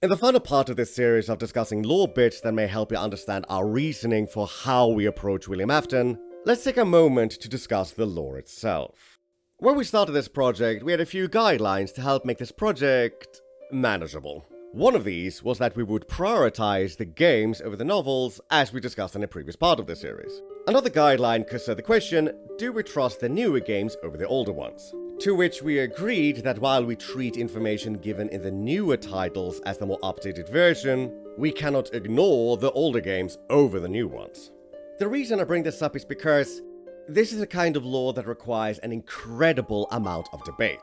In the final part of this series of discussing lore bits that may help you understand our reasoning for how we approach William Afton, let's take a moment to discuss the lore itself. When we started this project, we had a few guidelines to help make this project manageable. One of these was that we would prioritize the games over the novels, as we discussed in a previous part of this series. Another guideline considered the question, do we trust the newer games over the older ones? To which we agreed that while we treat information given in the newer titles as the more updated version, we cannot ignore the older games over the new ones. The reason I bring this up is because this is a kind of lore that requires an incredible amount of debate.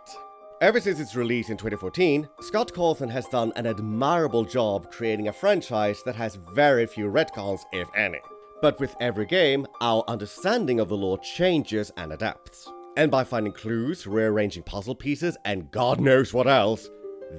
Ever since its release in 2014, Scott Cawthon has done an admirable job creating a franchise that has very few retcons, if any. But with every game, our understanding of the lore changes and adapts. And by finding clues, rearranging puzzle pieces, and God knows what else,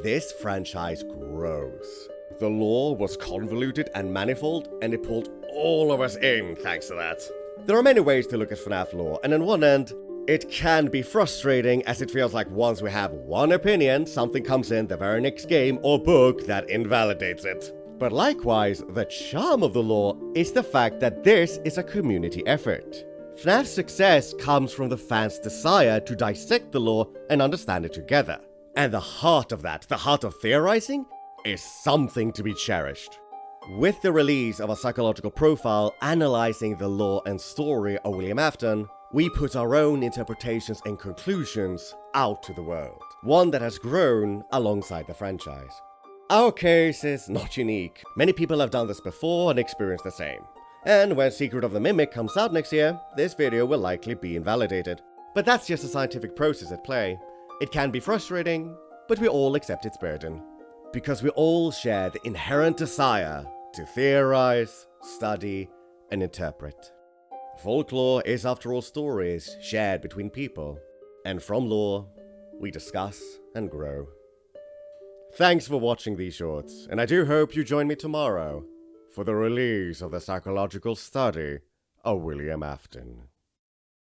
this franchise grows. The lore was convoluted and manifold, and it pulled all of us in thanks to that. There are many ways to look at FNaF lore, and on one end, it can be frustrating as it feels like once we have one opinion, something comes in the very next game or book that invalidates it. But likewise, the charm of the lore is the fact that this is a community effort. FNaF's success comes from the fans' desire to dissect the lore and understand it together. And the heart of that, the heart of theorizing, is something to be cherished. With the release of a psychological profile analyzing the lore and story of William Afton, we put our own interpretations and conclusions out to the world, one that has grown alongside the franchise. Our case is not unique. Many people have done this before and experienced the same. And when Secret of the Mimic comes out next year, this video will likely be invalidated. But that's just a scientific process at play. It can be frustrating, but we all accept its burden. Because we all share the inherent desire to theorize, study, and interpret. Folklore is, after all, stories shared between people. And from lore, we discuss and grow. Thanks for watching these shorts, and I do hope you join me tomorrow for the release of the psychological study of William Afton.